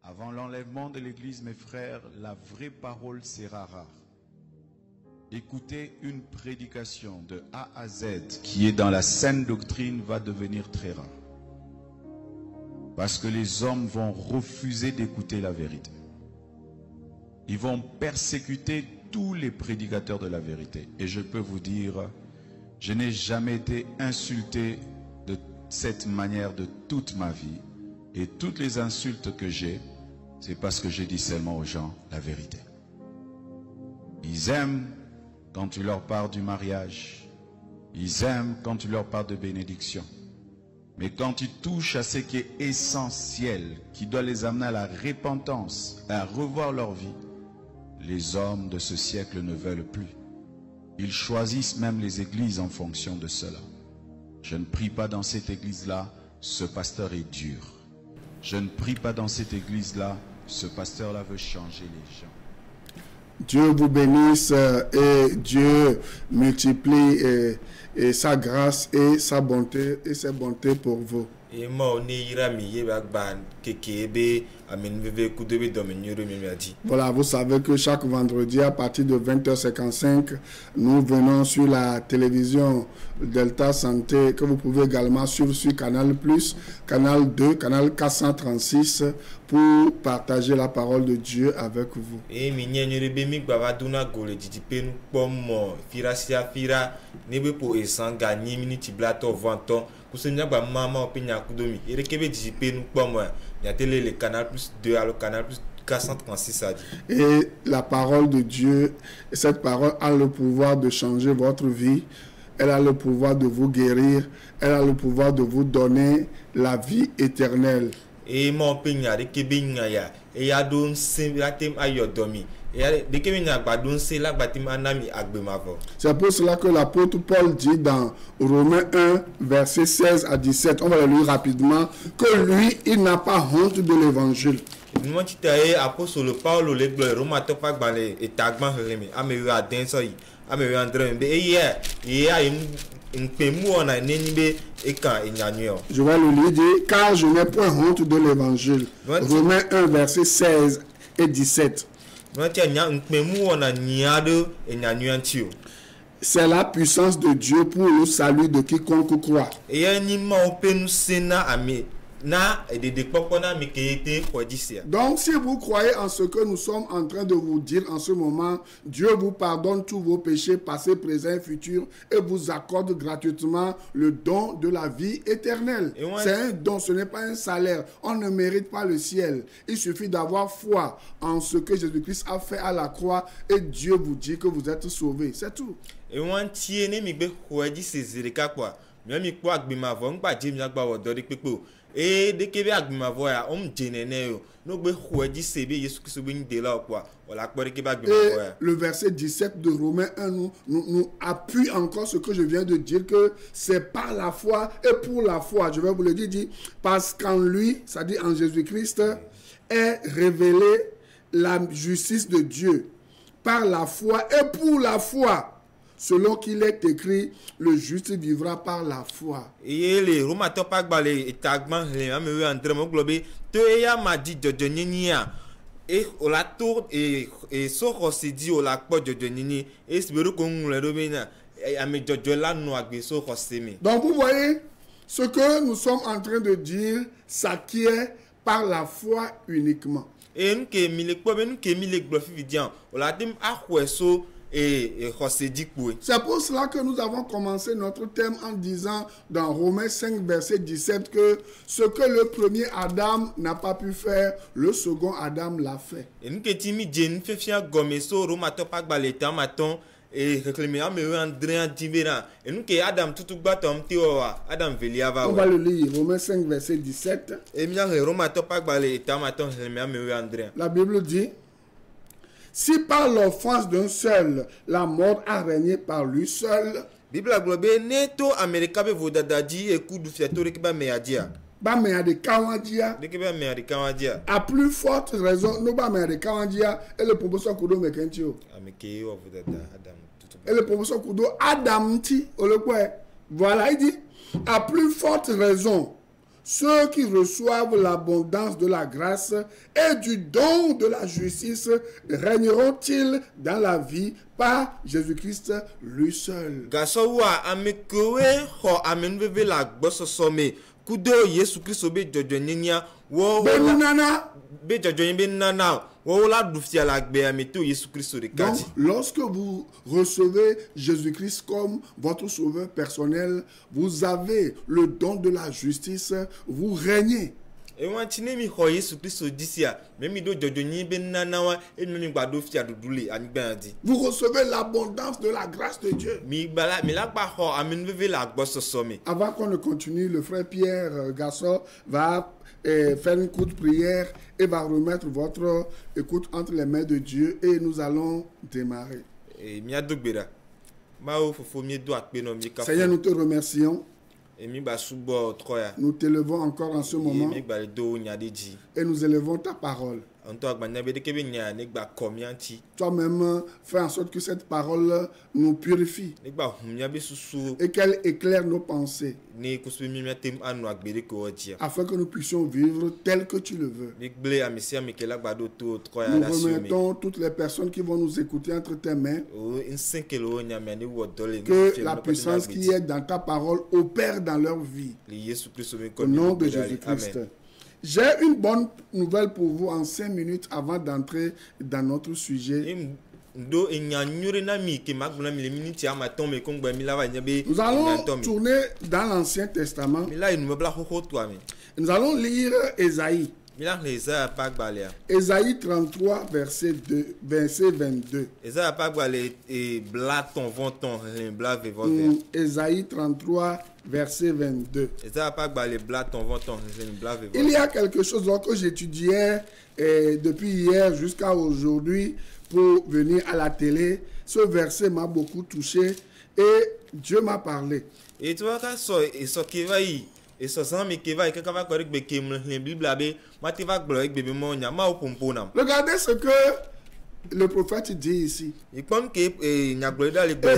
Avant l'enlèvement de l'Église, mes frères, la vraie parole sera rare. Écouter une prédication de A à Z qui est dans la saine doctrine va devenir très rare. Parce que les hommes vont refuser d'écouter la vérité. Ils vont persécuter tous les prédicateurs de la vérité. Et je peux vous dire, je n'ai jamais été insulté de cette manière de toute ma vie. Et toutes les insultes que j'ai, c'est parce que je dis seulement aux gens la vérité. Ils aiment quand tu leur parles du mariage. Ils aiment quand tu leur parles de bénédiction. Mais quand tu touches à ce qui est essentiel, qui doit les amener à la repentance, à revoir leur vie, les hommes de ce siècle ne veulent plus. Ils choisissent même les églises en fonction de cela. Je ne prie pas dans cette église-là, ce pasteur est dur. Je ne prie pas dans cette église-là, ce pasteur-là veut changer les gens. Dieu vous bénisse et Dieu multiplie et sa grâce et sa bonté et ses bontés pour vous. Voilà, vous savez que chaque vendredi à partir de 20h55, nous venons sur la télévision Delta Santé que vous pouvez également suivre sur Canal+, Canal 2, Canal 436 pour partager la parole de Dieu avec vous. Et la parole de Dieu, cette parole a le pouvoir de changer votre vie. Elle a le pouvoir de vous guérir. Elle a le pouvoir de vous donner la vie éternelle. C'est pour cela que l'apôtre Paul dit dans Romains 1, verset 16 à 17, on va le lire rapidement, que lui, il n'a pas honte de l'évangile. Je vais le lire, dire, car je n'ai point honte de l'évangile. Romains 1, verset 16 et 17. C'est la puissance de Dieu pour le salut de quiconque croit. Donc, si vous croyez en ce que nous sommes en train de vous dire en ce moment, Dieu vous pardonne tous vos péchés, passés, présents et futurs, et vous accorde gratuitement le don de la vie éternelle. C'est un don, ce n'est pas un salaire. On ne mérite pas le ciel. Il suffit d'avoir foi en ce que Jésus-Christ a fait à la croix, et Dieu vous dit que vous êtes sauvés. C'est tout. Le verset 17 de Romains 1 nous appuie encore ce que je viens de dire, que c'est par la foi et pour la foi. Je vais vous le dire, parce qu'en lui, c'est-à-dire en Jésus-Christ, est révélée la justice de Dieu. Par la foi et pour la foi. Selon qu'il est écrit, le juste vivra par la foi. Donc vous voyez, ce que nous sommes en train de dire, ça qui est par la foi uniquement. C'est pour cela que nous avons commencé notre thème en disant dans Romains 5 verset 17 que ce que le premier Adam n'a pas pu faire, le second Adam l'a fait. On va le lire, Romains 5 verset 17. La Bible dit: si par l'offense d'un seul, la mort a régné par lui seul, à plus forte raison, nous ba de Kawandia et le professeur Kudo Mekentio. Et le professeur Kudo Adam ti, voilà, il dit, à plus forte raison, ceux qui reçoivent l'abondance de la grâce et du don de la justice régneront-ils dans la vie par Jésus-Christ lui seul. Gasowa amekowe ho amenveve la gbososome kudo Yesu Kristo be jojo nyenya wo Benunana. be jojo be nana wo la dufia la gbe ameto Yesu Kristo de Donc, kati. lorsque vous recevez Jésus-Christ comme votre sauveur personnel, vous avez le don de la justice, vous régnez. E wan chine mi ho Yesu Kristo disia me mi do jojo nyi be nana wa enuni gba do fia dudule anigba di. Vous recevez l'abondance de la grâce de Dieu. Mi la gba ho amenveve la gbososome. Avant qu'on ne continue, le frère Pierre Gasson va faire une courte prière et va remettre votre écoute entre les mains de Dieu et nous allons démarrer. E mi adogbera. Ma o fofo mi do akpe no mi ka. Seigneur, nous te remercions. E mi ba subo troya. Nous t'élevons encore en ce moment Mi gba do nyade ji. et nous élevons ta parole. Toi-même, fais en sorte que cette parole nous purifie et qu'elle éclaire nos pensées afin que nous puissions vivre tel que tu le veux. Nous remettons toutes les personnes qui vont nous écouter entre tes mains. Que la puissance qui est dans ta parole opère dans leur vie. Au nom de Jésus-Christ. J'ai une bonne nouvelle pour vous en 5 minutes avant d'entrer dans notre sujet. Nous allons tourner dans l'Ancien Testament. Nous allons lire Ésaïe. Ésaïe 33, verset 22. Ésaïe 33, verset 22. Il y a quelque chose que j'étudiais depuis hier jusqu'à aujourd'hui pour venir à la télé. Ce verset m'a beaucoup touché et Dieu m'a parlé. Regardez ce que le prophète dit ici. Et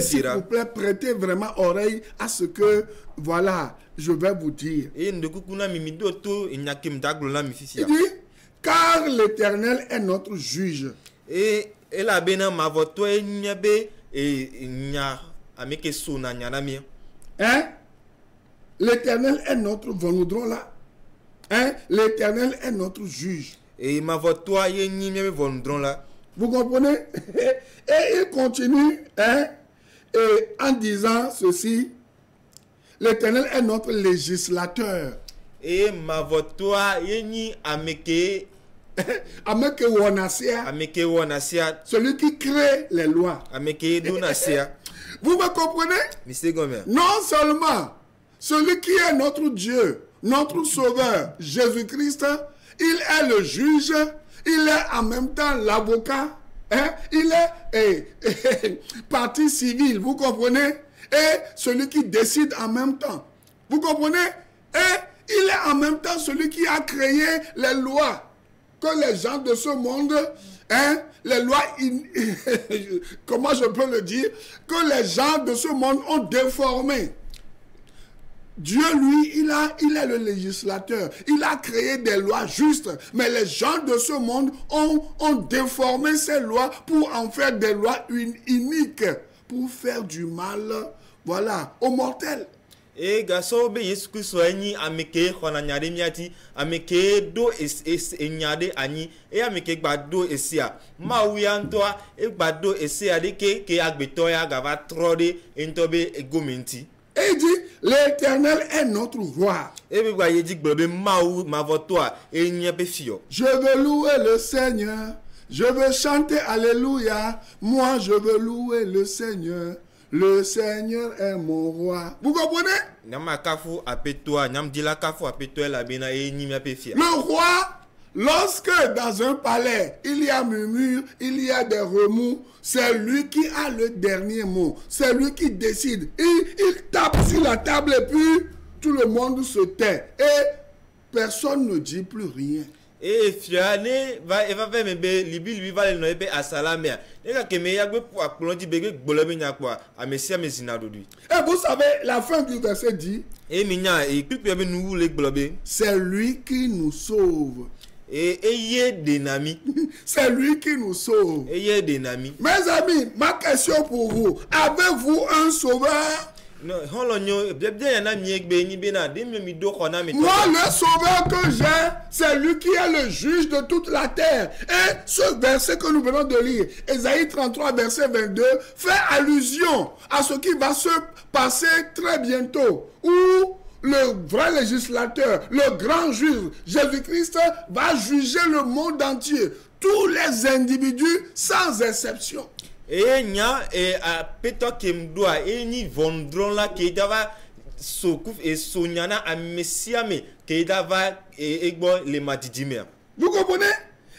s'il vous plaît, prêtez vraiment oreille à ce que, voilà, je vais vous dire. Il dit, car l'Éternel est notre juge. Hein? L'Éternel est notre, nous là. Hein? L'Éternel est notre juge. Vous comprenez? Et il continue, hein, et en disant ceci, l'Éternel est notre législateur. Et celui qui crée les lois. Vous me comprenez? Non seulement celui qui est notre Dieu, notre Sauveur, Jésus-Christ, il est le juge, il est en même temps l'avocat, hein? Il est partie civile, vous comprenez? Et celui qui décide en même temps. Vous comprenez? Et il est en même temps celui qui a créé les lois que les gens de ce monde, hein, les lois, comment je peux le dire, que les gens de ce monde ont déformé. Dieu, lui, il est le législateur. Il a créé des lois justes. Mais les gens de ce monde ont déformé ces lois pour en faire des lois uniques. Pour faire du mal, voilà, aux mortels. Et gaso be Yesu Kristo anyi ameke khona nyade miati ameke do enyade anyi e ameke gbado esia ma wiantoa e gbado esia de ke agbeto ya gava trode entobe egomenti. Et il dit, l'Éternel est notre roi. Je veux louer le Seigneur. Je veux chanter Alléluia. Moi, je veux louer le Seigneur. Le Seigneur est mon roi. Vous comprenez? Le roi, lorsque dans un palais, il y a murmure, il y a des remous, c'est lui qui a le dernier mot. C'est lui qui décide. Il tape sur la table et puis tout le monde se tait. Et personne ne dit plus rien. Et fiane va faire me libi va le noyer à salamia. Et quand me yagbe pour appeler bege gbolobe nyakwa a mesia mesina dodui. Et vous savez, la fin du verset dit, Et minya et puis pe nous le gbolobe. c'est lui qui nous sauve. Et ayez des amis. C'est lui qui nous sauve. Ayez des amis. Mes amis, ma question pour vous, avez-vous un sauveur? Non, holonyo bien yana miegbe ni bena de mi do khona mi. Moi, le sauveur que j'ai, c'est lui qui est le juge de toute la terre. Et ce verset que nous venons de lire, Ésaïe 33, verset 22, fait allusion à ce qui va se passer très bientôt, où le vrai législateur, le grand juge, Jésus-Christ, va juger le monde entier, tous les individus sans exception. Et nya et a peto kemdoa et ni vondron la ke dava sokuf et sonyana a messiame ke dava et egbo le matidime. Vous comprenez?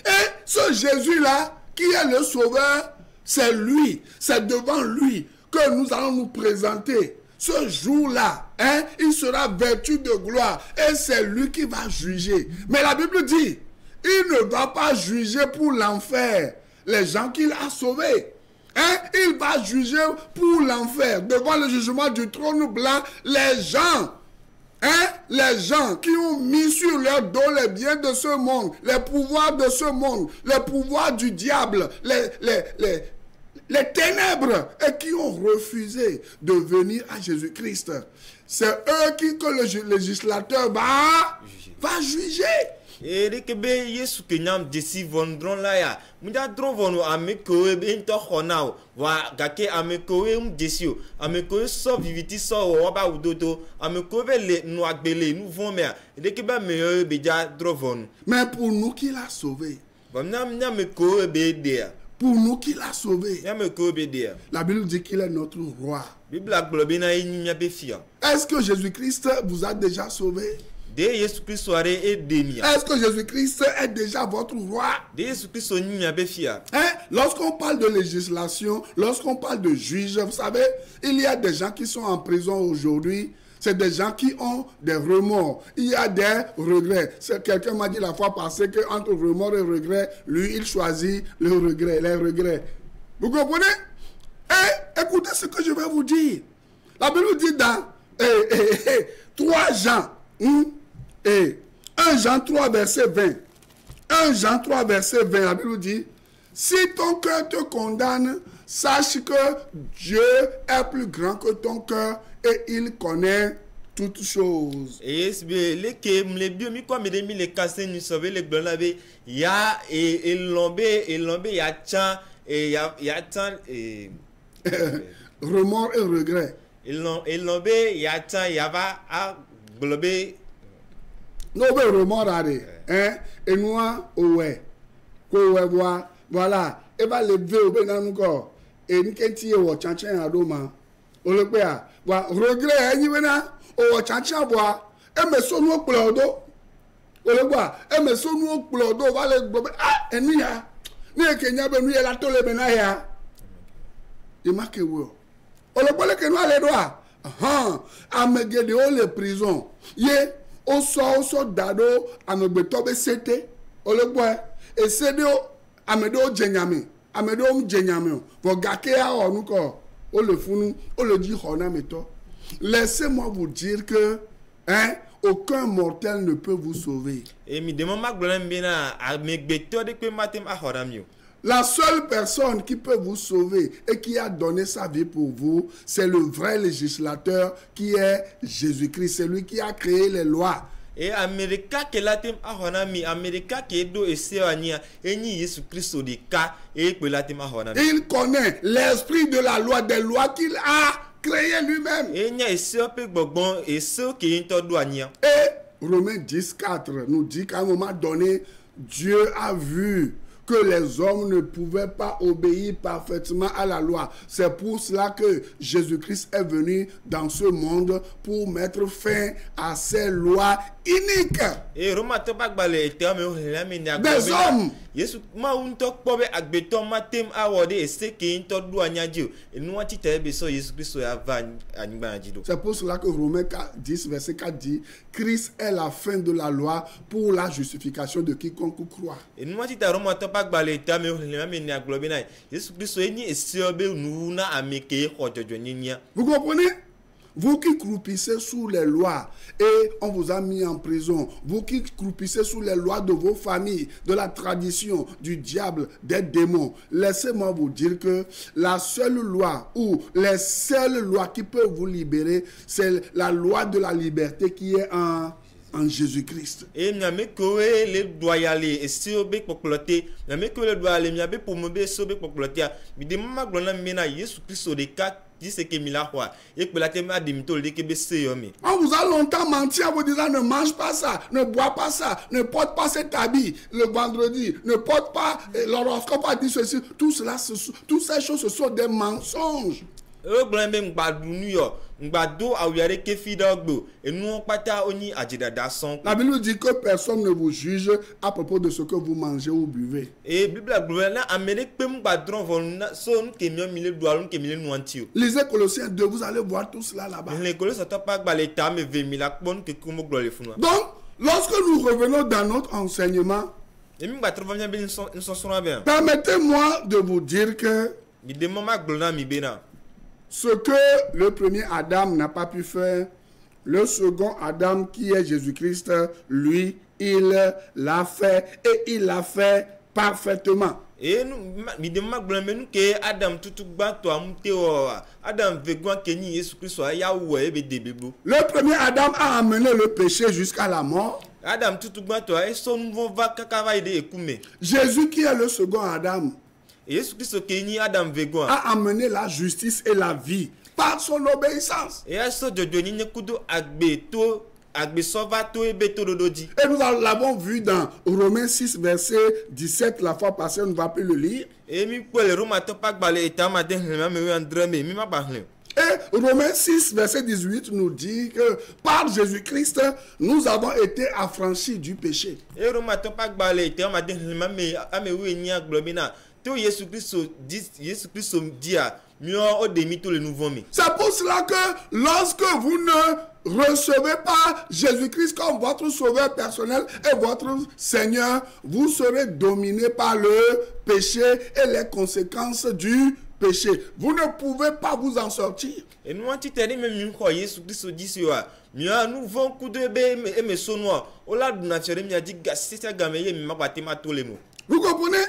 Et ce Jésus-là, qui est le sauveur, c'est lui, c'est devant lui que nous allons nous présenter. Ce jour-là, hein, il sera vêtu de gloire et c'est lui qui va juger. Mais la Bible dit, il ne va pas juger pour l'enfer les gens qu'il a sauvés. Hein? Il va juger pour l'enfer, devant le jugement du trône blanc, les gens. Hein? Les gens qui ont mis sur leur dos les biens de ce monde, les pouvoirs de ce monde, les pouvoirs du diable, les ténèbres, et qui ont refusé de venir à Jésus-Christ. C'est eux que le législateur va juger. Et rekebe Yesu kenyam desi vondron la ya. Muda drovono amekoe bento khonao wa gake amekoe desio. Amekoe so viviti so oba udodo. Amekoe le no agbele nous vont mer. Rekebe meilleur beja drovono. Mais pour nous qui l'a sauvé. Bamna mekoe be dia. Pour nous qui l'a sauvé. La Bible dit qu'il est notre roi. Est-ce que Jésus-Christ vous a déjà sauvé? Est-ce que Jésus-Christ est déjà votre roi? Hein? Lorsqu'on parle de législation, lorsqu'on parle de juge, vous savez, il y a des gens qui sont en prison aujourd'hui. C'est des gens qui ont des remords. Il y a des regrets. Quelqu'un m'a dit la fois passée qu'entre remords et regrets, lui, il choisit les regrets. Vous comprenez? Et écoutez ce que je vais vous dire. La Bible dit dans 3 Jean, et 1 Jean 3, verset 20. 1 Jean 3, verset 20, la Bible dit, si ton cœur te condamne, sache que Dieu est plus grand que ton cœur et il connaît toutes choses. Et les bio quoi me demi les casser nous sauver les blancs laver ya et l'ombe ya tchan et ya tant et remords et regrets. Et l'ombe ya tchan ya va à globé no be remords allez hein et nous ouais voilà et va lever au ben encore et nous kenti wo chanchan adoma ologbe a wa regret enyi wena o chanchan boa e me so nu oplodo ologbe a e me so nu oplodo va le gbo enu ya ni ekenya be nu ye la to le be na ya e ma ke wo ologbe le ke nu ale do a amegede o le prison ye o so dado amegbeto be sete ologbe e sede o amedo jenyame amedo jenyame vo gake a onu ko o le funu o le dit honameto. Laissez-moi vous dire que aucun mortel ne peut vous sauver. Et mi demande ma gloire bena amegbeto de que matem a horamio. La seule personne qui peut vous sauver et qui a donné sa vie pour vous, c'est le vrai législateur qui est Jésus-Christ. C'est lui qui a créé les lois. Et America que latem ahonami America que do eseania eni Jésus Christ de ka et que latem ahonami. Il connaît l'esprit de la loi, des lois qu'il a créé lui-même. Et nya ese pe gbogbo ese que into do ania. Et Romains 10:4 nous dit qu'à un moment donné, Dieu a vu que les hommes ne pouvaient pas obéir parfaitement à la loi. C'est pour cela que Jésus-Christ est venu dans ce monde pour mettre fin à ces lois iniques. Et des hommes yesu ma unto kpobe agbeto matem awode eseke into do anyaji enu ati tebe so Yesu Christ ya va anigba ajido. C'est pour cela que Romains 10 verset 4 dit Christ est la fin de la loi pour la justification de quiconque croit. Enu ati ta Roma to pa gbale ta me me ni aglobe na Yesu Christ eni esiobe nu na ameke hojojo nyinya. Vous comprenez? Vous qui croupissez sous les lois et on vous a mis en prison, vous qui croupissez sous les lois de vos familles, de la tradition, du diable, des démons, laissez-moi vous dire que la seule loi ou les seules lois qui peuvent vous libérer, c'est la loi de la liberté qui est en Jésus-Christ. Et miame kowe le doit y aller et si obe poklote miame kowe le doit aller miabe pour me sobe poklote mi de mama glona mena Yesu Christ de ka dit ce que mila quoi et que la tema de mitol de que bese yomi. On vous a longtemps menti en vous disant ne mange pas ça, ne bois pas ça, ne porte pas cet habit le vendredi, ne porte pas l'horoscope a dit ceci, tout cela toutes ces choses ce sont des mensonges. La Bible dit que personne ne vous juge à propos de ce que vous mangez ou buvez. Lisez Colossiens 2, vous allez voir tout cela là-bas. Donc, lorsque nous revenons dans notre enseignement, permettez-moi de vous dire que ce que le premier Adam n'a pas pu faire, le second Adam qui est Jésus-Christ, lui, il l'a fait et il l'a fait parfaitement. Le premier Adam a amené le péché jusqu'à la mort. Jésus qui est le second Adam a amené la justice et la vie par son obéissance. Et nous l'avons vu dans Romains 6 verset 17 la fois passée, on ne va plus le lire. Et Romains 6 verset 18 nous dit que par Jésus-Christ nous avons été affranchis du péché. C'est pour cela que lorsque vous ne recevez pas Jésus-Christ comme votre sauveur personnel et votre Seigneur, vous serez dominé par le péché et les conséquences du péché. Vous ne pouvez pas vous en sortir. Et nous vous comprenez?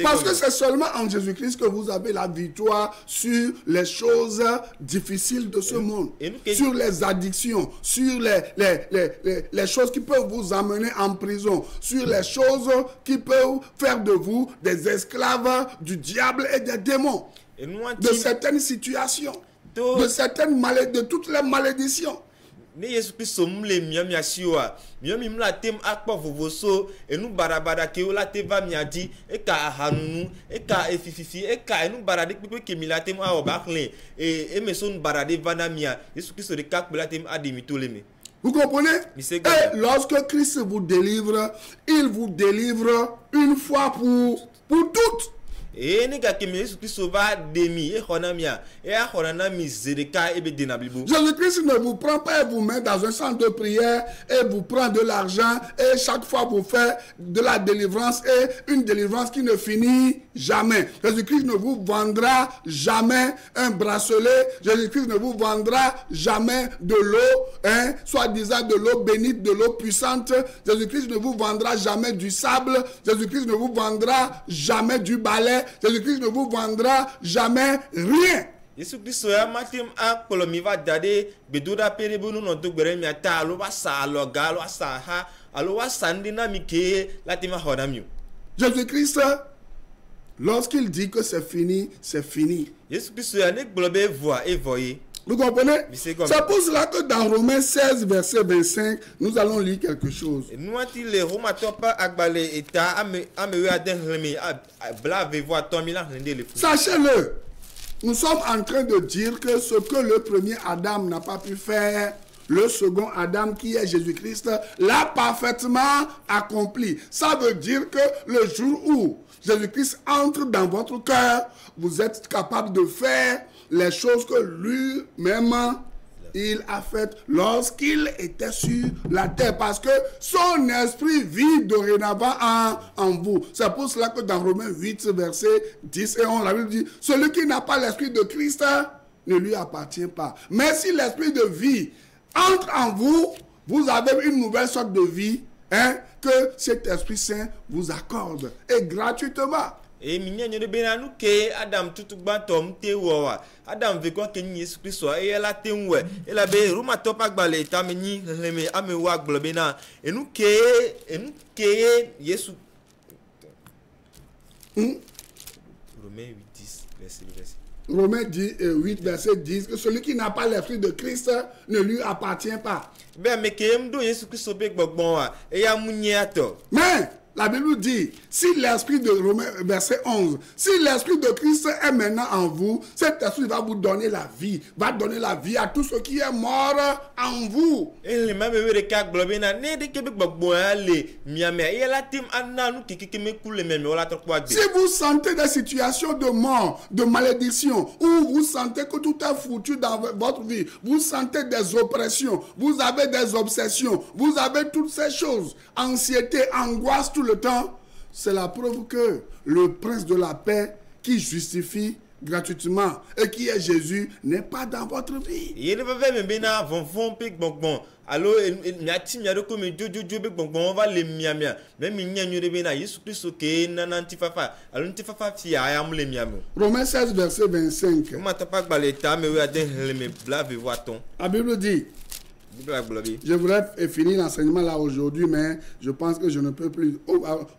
Parce que c'est seulement en Jésus-Christ que vous avez la victoire sur les choses difficiles de ce monde, sur les addictions, sur les choses qui peuvent vous amener en prison, sur les choses qui peuvent faire de vous des esclaves du diable et des démons, de certaines situations, de toutes les malédictions. Ne Yesu Kristo mle miami asiwa miami mla tem akpo vovoso enu barabara ke ola te va miadi e ka hanunu e ka efififi e ka enu barade pepe ke milatem a obakle e meson barade vana mia Yesu Kristo de kak milatem adimitoleme. Vous comprenez? Et lorsque Christ vous délivre, il vous délivre une fois pour toutes. Jésus-Christ ne vous prend pas et vous met dans un centre de prière et vous prend de l'argent et chaque fois vous fait de la délivrance et une délivrance qui ne finit jamais. Jésus-Christ ne vous vendra jamais un bracelet. Jésus-Christ ne vous vendra jamais de l'eau, soi-disant de l'eau bénite, de l'eau puissante. Jésus-Christ ne vous vendra jamais du sable. Jésus-Christ ne vous vendra jamais du balai. Jésus-Christ ne vous vendra jamais rien. Jésus-Christ a matim a polomiva dade bedoda perebunu no dogbere mi ata alo wa sa alo galo sa ha alo wa sandina mike latima hodamio. Jésus-Christ, lorsqu'il dit que c'est fini, c'est fini. Jésus-Christ a ne globe voix et voyer. Vous comprenez? C'est pour cela que dans Romains 16, verset 25, nous allons lire quelque chose. Sachez-le, nous sommes en train de dire que ce que le premier Adam n'a pas pu faire, le second Adam qui est Jésus-Christ l'a parfaitement accompli. Ça veut dire que le jour où Jésus-Christ entre dans votre cœur, vous êtes capable de faire les choses que lui-même il a faites lorsqu'il était sur la terre, parce que son esprit vit dorénavant en vous. C'est pour cela que dans Romains 8, verset 10 et 11, la Bible dit, celui qui n'a pas l'esprit de Christ ne lui appartient pas. Mais si l'esprit de vie entre en vous, vous avez une nouvelle sorte de vie, que cet Esprit Saint vous accorde, et gratuitement. Et minya nyere bena nu ke Adam tutugba tom te wa Adam ve kwa ke Yesu Kristo e la te nwe e la be ruma to pa gbale ta me ni leme ame wa gbo bena e nu ke Yesu Romains 8:10 verset Romains 8 verset 10 que celui qui n'a pas l'esprit de Christ ne lui appartient pas. Ben me ke mdo Yesu Kristo be gbogbon wa e ya munye ato. Mais la Bible dit, si l'esprit de Romains, verset 11, si l'esprit de Christ est maintenant en vous, cet esprit va vous donner la vie, va donner la vie à tout ce qui est mort en vous. Si vous sentez des situations de mort, de malédiction, où vous sentez que tout est foutu dans votre vie, vous sentez des oppressions, vous avez des obsessions, vous avez toutes ces choses, anxiété, angoisse, tout le temps, c'est la preuve que le prince de la paix qui justifie gratuitement et qui est Jésus n'est pas dans votre vie. Romains 16 verset 25. La Bible dit, je voudrais finir l'enseignement là aujourd'hui, mais je pense que je ne peux plus.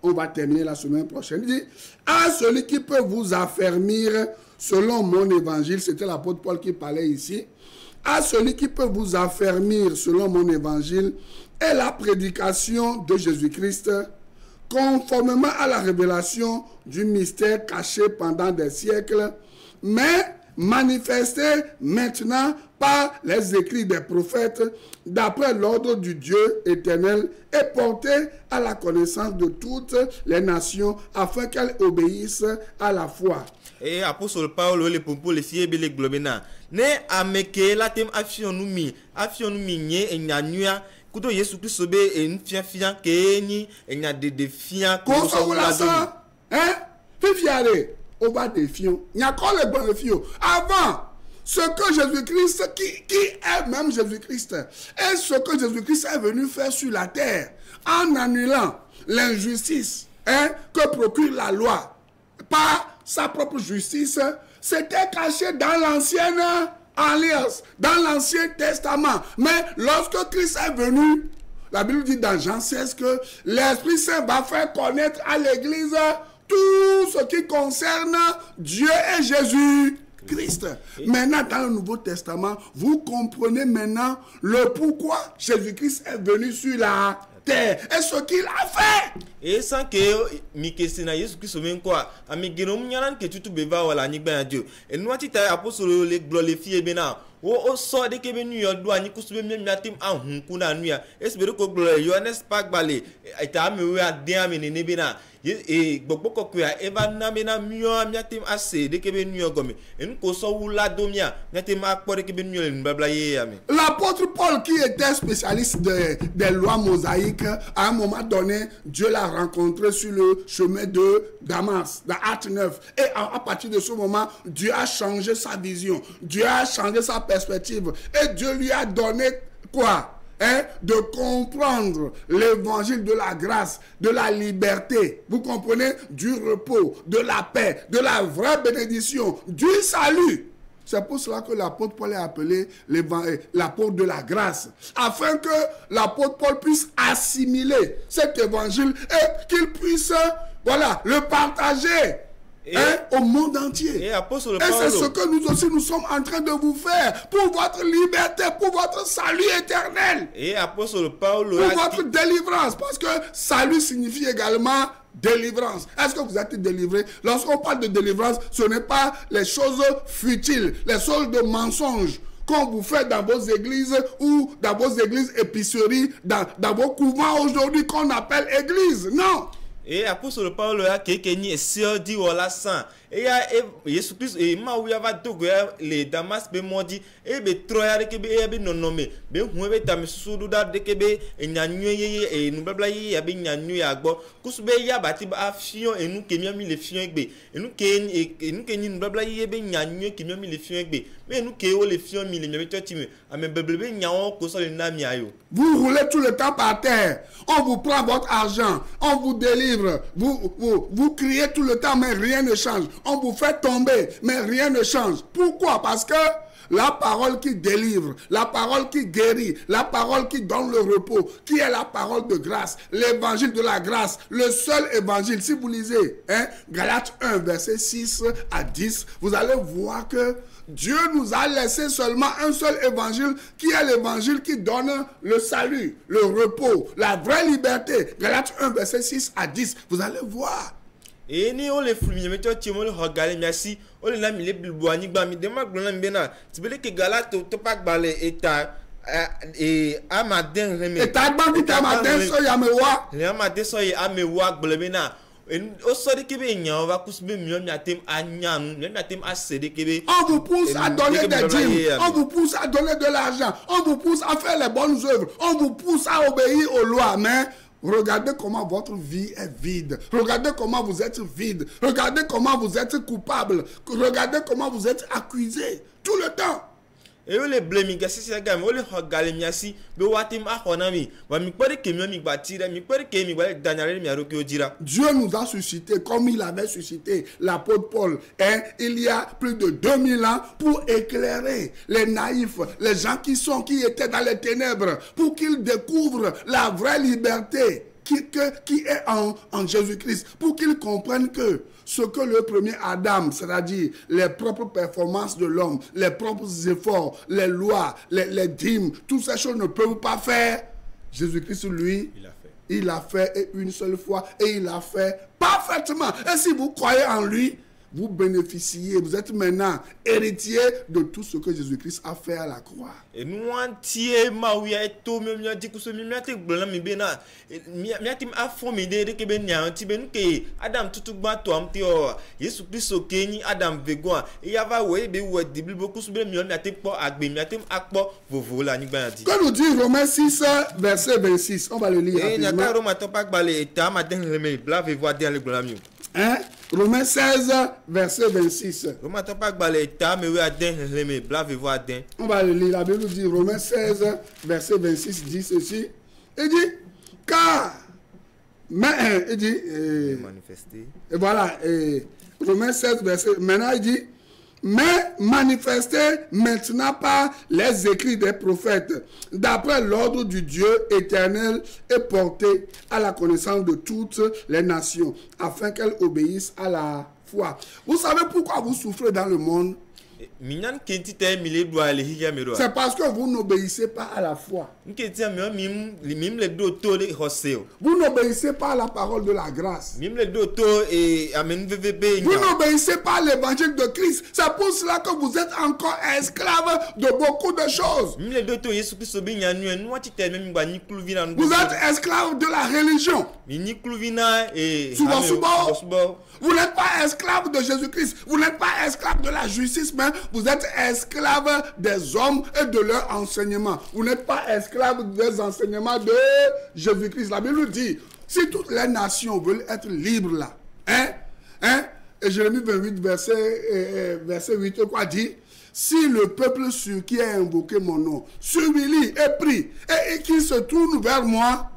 On va terminer la semaine prochaine. Il dit, à celui qui peut vous affermir selon mon évangile, c'était l'apôtre Paul qui parlait ici, à celui qui peut vous affermir selon mon évangile et la prédication de Jésus-Christ, conformément à la révélation du mystère caché pendant des siècles, mais manifesté maintenant par les écrits des prophètes, d'après l'ordre du Dieu éternel, et porté à la connaissance de toutes les nations, afin qu'elles obéissent à la foi. Et apôtre Paul le pompo le fier bele globena ne ameke la tem afion mi nye enyanyua kudo Yesu Kristo be en fian ke ni enya de fian ko so la ça fifiare on va défier il y a quoi le bon fio avant ce que Jésus-Christ qui est même Jésus-Christ et ce que Jésus-Christ est venu faire sur la terre en annulant l'injustice que procure la loi par sa propre justice, c'était caché dans l'ancienne alliance, dans l'Ancien Testament. Mais lorsque Christ est venu, la Bible dit dans Jean 16 que l'Esprit Saint va faire connaître à l'Église tout ce qui concerne Dieu et Jésus-Christ. Maintenant, dans le Nouveau Testament, vous comprenez maintenant le pourquoi Jésus-Christ est venu sur la terre et ce qu'il a fait. Et sans que Mikesina Yesu Christ même quoi, amigirom nyaran que tu beva wala nyigba Dieu. Et nous atita apostole le glorifier bena. O so de ke benu yo do ani kusube mem yatim ahun kuna nuya. Espero ko gloire yo n'est pas balé. Eta me we aden amene ne bena. Et gbogbo ko ya eva na bena mio amiatim ase de ke benu yo gomi. En ko so wula domia, yatim akpo de ke benu yo mbablaye yami. L'apôtre Paul qui était spécialiste des lois mosaïques, à un moment donné, Dieu l'a rencontré sur le chemin de Damas, dans Acte 9. Et à partir de ce moment, Dieu a changé sa vision. Dieu a changé sa perspective. Et Dieu lui a donné quoi? De comprendre l'évangile de la grâce, de la liberté. Vous comprenez? Du repos, de la paix, de la vraie bénédiction, du salut. C'est pour cela que l'apôtre Paul est appelé l'apôtre de la grâce. Afin que l'apôtre Paul puisse assimiler cet évangile et qu'il puisse le partager au monde entier. Et c'est ce que nous aussi nous sommes en train de vous faire pour votre liberté, pour votre salut éternel. Et apôtre Paul pour votre délivrance. Parce que salut signifie également délivrance. Est-ce que vous êtes délivré? Lorsqu'on parle de délivrance, ce n'est pas les choses futiles, les choses de mensonges qu'on vous fait dans vos églises ou dans vos églises épiceries, dans vos couvents aujourd'hui qu'on appelle église. Non. Et apôtre Paul a quelqu'un sur dit voilà ça. Et Jésus Christ et Maouya va dogoya les Damas be modi et be troya de kebe e be nonomé be huwe tam sudu da de kebe e nyanwe e nu blabla yi ya be nyanwe agbo kusube ya bati ba fion e nu kemia mi le fion egbe e nu ke ni nu blabla yi be nyanwe kemia mi le fion egbe mais nu ke o le fion mi le mi to time ame bebebe nyawo ko so le na mi ayo. Vous roulez tout le temps par terre. On vous prend votre argent, on vous délivre, vous criez tout le temps mais rien ne change. On vous fait tomber, mais rien ne change. Pourquoi? Parce que la parole qui délivre, la parole qui guérit, la parole qui donne le repos, qui est la parole de grâce, l'évangile de la grâce, le seul évangile. Si vous lisez Galates 1, verset 6 à 10, vous allez voir que Dieu nous a laissé seulement un seul évangile, qui est l'évangile qui donne le salut, le repos, la vraie liberté. Galates 1, verset 6 à 10, vous allez voir. Et ni on les flumine mais toi tu me regarder merci on les mis les bilboani ba mi demande glon bena tu veux que Galate to pas balé eta et amaden remé eta bandi ta amaden so ya mewa le amaden so ya mewa glebena o so de kebe nya on va kusbe mi mi atem anyam mi atem asede kebe on vous pousse à donner des dîmes, on vous pousse à donner de l'argent, on vous pousse à faire les bonnes œuvres, on vous pousse à obéir aux lois, mais regardez comment votre vie est vide. Regardez comment vous êtes vide. Regardez comment vous êtes coupable. Regardez comment vous êtes accusé tout le temps. Et les blaming gasi c'est gam on les regarder miasi be watim akonami wa mi pare ke mi batira mi pare ke mi wa daniel mi aroki odira. Dieu nous a suscité comme il avait suscité l'apôtre Paul il y a plus de 2000 ans pour éclairer les naïfs, les gens qui étaient dans les ténèbres, pour qu'ils découvrent la vraie liberté qui est en Jésus-Christ, pour qu'ils comprennent que ce que le premier Adam, c'est-à-dire les propres performances de l'homme, les propres efforts, les lois, les dîmes, toutes ces choses ne peuvent pas faire. Jésus-Christ, lui, il l'a fait et une seule fois, et il l'a fait parfaitement. Et si vous croyez en lui, vous bénéficiez, vous êtes maintenant héritier de tout ce que Jésus-Christ a fait à la croix. Et nous entier maouya et tout même dit que ce miate blanc mi bena miate a formé de que ben yanti ben que Adam tout ba to amti o Yesu Christ o keni Adam vego et ya va we be we dibli beaucoup sous ben miate po agbe miate akpo vovo la ni ba dit. Quand nous dit Romains 6 verset 26, on va le lire. Et nyaka Roma to pas balé ta ma den remé blave voir dans le glamio. Romains 16, verset 26. On va le lire. La Bible dit, Romains 16, verset 26 dit ceci. Il dit, car, mais, il dit, et voilà, Romains 16, verset, maintenant il dit, mais manifesté maintenant par les écrits des prophètes, d'après l'ordre du Dieu éternel, est porté à la connaissance de toutes les nations, afin qu'elles obéissent à la foi. Vous savez pourquoi vous souffrez dans le monde? C'est parce que vous n'obéissez pas à la foi. Vous n'obéissez pas à la parole de la grâce. Vous n'obéissez pas à l'évangile de Christ. C'est pour cela que vous êtes encore esclaves de beaucoup de choses. Vous êtes esclaves de la religion. Vous n'êtes pas esclaves de Jésus-Christ. Vous n'êtes pas esclaves de la justice, mais vous êtes esclaves des hommes et de leur enseignement. Vous n'êtes pas esclaves des enseignements de Jésus-Christ. La Bible dit, si toutes les nations veulent être libres là, et Jérémie 28, verset 8, quoi dit? Si le peuple sur qui a invoqué mon nom, celui-là est pris, et qu'il se tourne vers moi,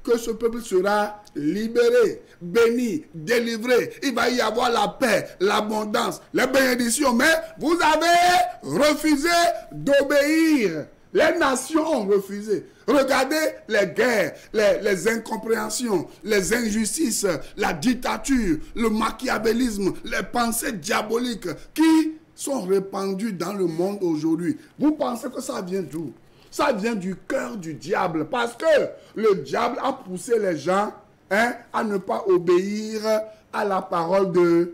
que ce peuple sera libéré, béni, délivré. Il va y avoir la paix, l'abondance, les bénédictions. Mais vous avez refusé d'obéir. Les nations ont refusé. Regardez les guerres, les incompréhensions, les injustices, la dictature, le machiavélisme, les pensées diaboliques qui sont répandues dans le monde aujourd'hui. Vous pensez que ça vient d'où? Ça vient du cœur du diable, parce que le diable a poussé les gens à ne pas obéir à la parole de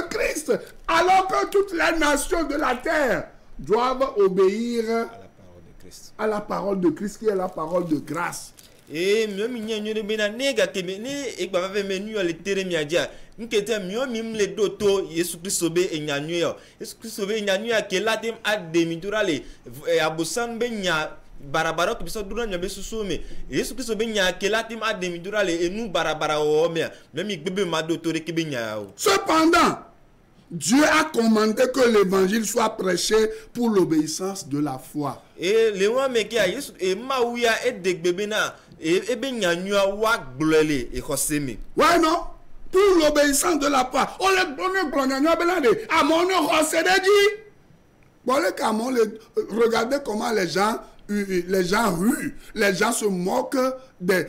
Christ. Alors que toutes les nations de la terre doivent obéir à la parole de Christ. À la parole de Christ qui est la parole de grâce. Et mieux mignonne bena nega kebe ne egba va menu le tere miadia nkete mieux mim le doto Yesu Kristo be enyanyu yo Yesu Kristo be enyanyu ya ke latem ademiturale abusan be nya barabara ko biso dura nya be susome Yesu Kristo be nya ke latem ademiturale enu barabara o me même gbebe ma doto re kebe nya o. Cependant, Dieu a commandé que l'évangile soit prêché pour l'obéissance de la foi. Et le wa me ke Yesu e mawuya e degbebe na e be nyanyu wa glele e khosemi. Ouais non? Pour l'obéissance de la foi. On le regardez comment les gens ruent, les gens se moquent des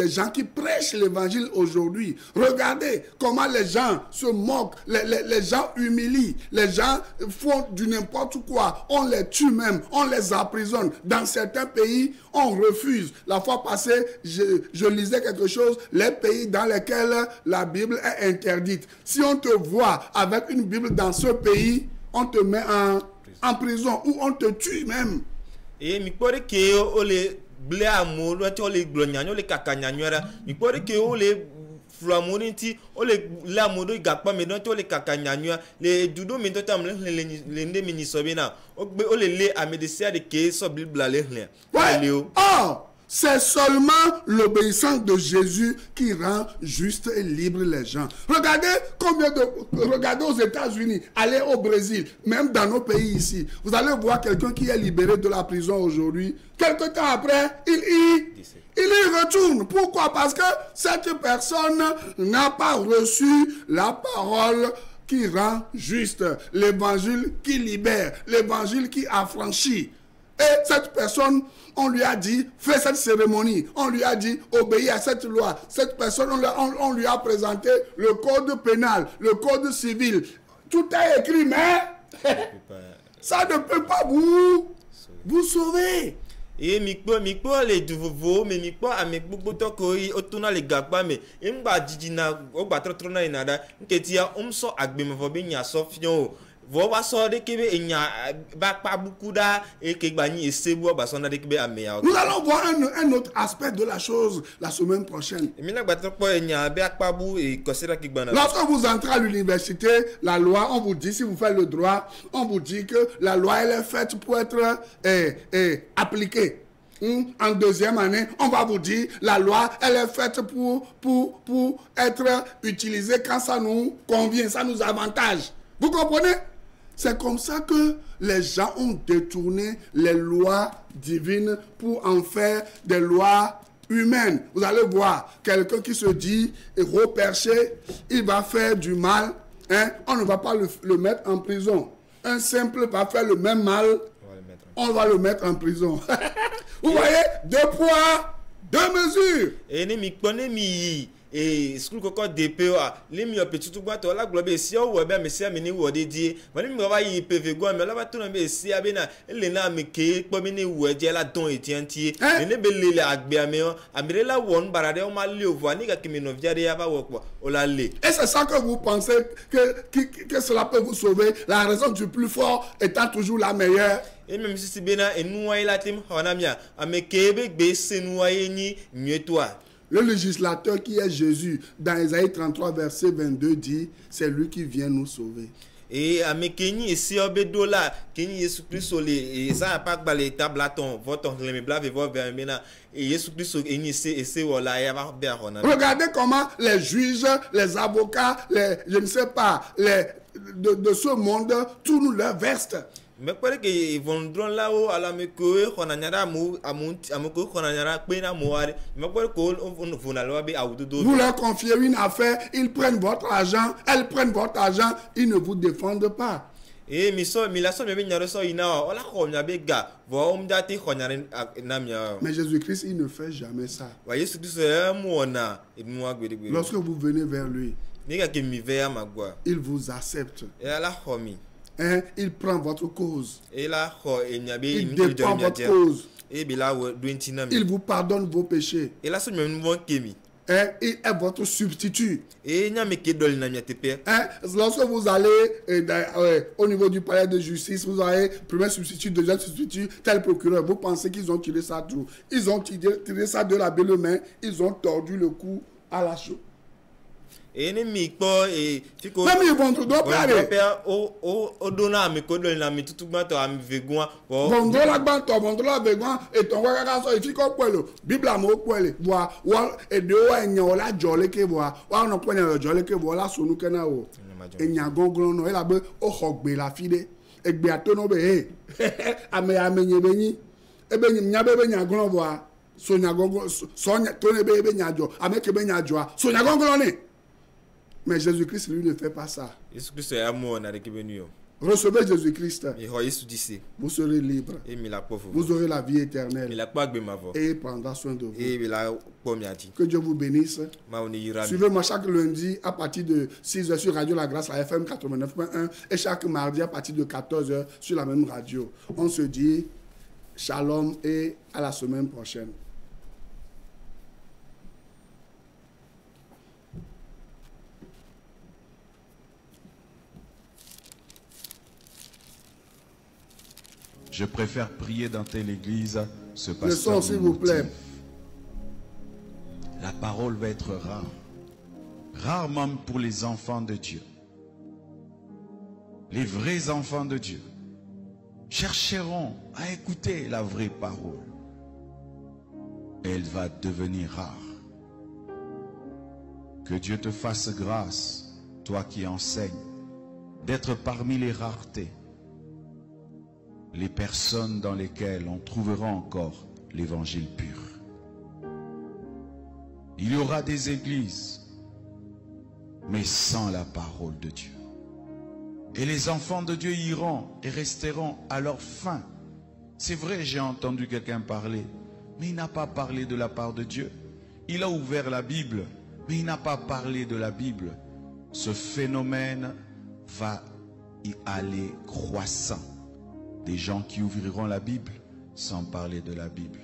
gens qui prêchent l'évangile aujourd'hui. Regardez comment les gens se moquent, les gens humilient, les gens font du n'importe quoi, on les tue même, on les emprisonne. Dans certains pays, on refuse. La fois passée, je lisais quelque chose, les pays dans lesquels la Bible est interdite. Si on te voit avec une Bible dans ce pays, on te met en prison ou on te tue même. Et mi pore ke o le ble amu lo ti o le glonyanyo le kakanyanyora mi pore ke o le flamoninti o le la modo igapa me don ti o le kakanyanywa le dudo mi to tam le nde mi ni sobina o le amedesia de ke so bibla le hle. Oh, c'est seulement l'obéissance de Jésus qui rend juste et libre les gens. Regardez regardez aux États-Unis, allez au Brésil, même dans nos pays ici. Vous allez voir quelqu'un qui est libéré de la prison aujourd'hui. Quelque temps après, il y retourne. Pourquoi? Parce que cette personne n'a pas reçu la parole qui rend juste, l'évangile qui libère, l'évangile qui affranchit. Et cette personne, on lui a dit, fais cette cérémonie. On lui a dit, obéis à cette loi. Cette personne, on lui a présenté le code pénal, le code civil. Tout est écrit, mais ça ne peut pas vous sauver. Et mikpo le duvovo me mikpo amekpo to ko otuna le gagba me ngba jijina ogba trotrona inada nketia umso agbemefo be nya so fion vo wa so de kebe enya ba pa bukuda e ke gba ni esebu ba so na de kebe ameya. Nous allons voir un autre aspect de la chose la semaine prochaine. Lorsque vous entrez à l'université, la loi, on vous dit, si vous faites le droit, on vous dit que la loi elle est faite pour être appliquée. En deuxième année, on va vous dire la loi elle est faite pour être utilisée quand ça nous convient, ça nous avantage. Vous comprenez? C'est comme ça que les gens ont détourné les lois divines pour en faire des lois humaines. Vous allez voir quelqu'un qui se dit héros perché, il va faire du mal. On ne va pas le mettre en prison. Un simple va faire le même mal, on va le mettre en prison. Vous voyez, 2 poids, 2 mesures. Et school koko DPO les mi petit tout boîte la globe si o be me si amini wo de die mani mi ba yi PV go me la ba to na be si abena ele na me ke po mi ni wo je la don etiantie ne be le agbe ame o amire la won barade o ma le ovo ani ka kimi no viade ya ba wo po o la le. Et c'est ça que vous pensez que cela peut vous sauver, la raison du plus fort étant toujours la meilleure. Et même si bena enua ila tim honamia ameke be gbe senua yeni mietwa. Le législateur qui est Jésus, dans Ésaïe 33, verset 22, dit, c'est lui qui vient nous sauver. Et amekeni esi obedola keni Yesu Kristo le et ça pas balé table ton votre le blave vo vermena et Yesu Kristo eni ese wala ya ba be hona. Regardez comment les juges, les avocats, je ne sais pas, de ce monde tournent leur veste. Mais parce que ils vont là-haut à la mécoe, on a n'yara mou amoko on a n'yara pena mouare. Mais parce que on a l'obe à oudodo. Vous leur confiez une affaire, ils prennent votre argent, elles prennent votre argent, ils ne vous défendent pas. Et mais Jésus-Christ, il ne fait jamais ça. Lorsque vous venez vers lui, il vous accepte. Il prend votre cause. Il défend votre cause. Il vous pardonne vos péchés. il est votre substitut. Lorsque vous allez au niveau du palais de justice, vous avez premier substitut, deuxième substitut, tel procureur. Vous pensez qu'ils ont tiré ça tout. Ils ont tiré ça de la belle main, ils ont tordu le cou à la chaux. Même ils vont tout parler. Mais Jésus-Christ, lui, ne fait pas ça. Recevez Jésus-Christ. Vous serez libre. Vous aurez la vie éternelle. Et il prendra soin de vous. Que Dieu vous bénisse. Suivez-moi chaque lundi à partir de 6h sur Radio La Grâce à FM 89.1 et chaque mardi à partir de 14h sur la même radio. On se dit shalom et à la semaine prochaine. Je préfère prier dans telle église, ce pasteur. Le son, s'il vous plaît. La parole va être rare. Rare même pour les enfants de Dieu. Les vrais enfants de Dieu chercheront à écouter la vraie parole. Elle va devenir rare. Que Dieu te fasse grâce, toi qui enseignes, d'être parmi les raretés. Les personnes dans lesquelles on trouvera encore l'évangile pur. Il y aura des églises, mais sans la parole de Dieu. Et les enfants de Dieu iront et resteront à leur fin. C'est vrai, j'ai entendu quelqu'un parler, mais il n'a pas parlé de la part de Dieu. Il a ouvert la Bible, mais il n'a pas parlé de la Bible. Ce phénomène va y aller croissant. Des gens qui ouvriront la Bible sans parler de la Bible.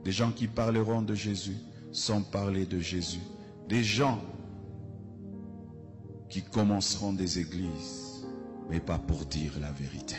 Des gens qui parleront de Jésus sans parler de Jésus. Des gens qui commenceront des églises, mais pas pour dire la vérité.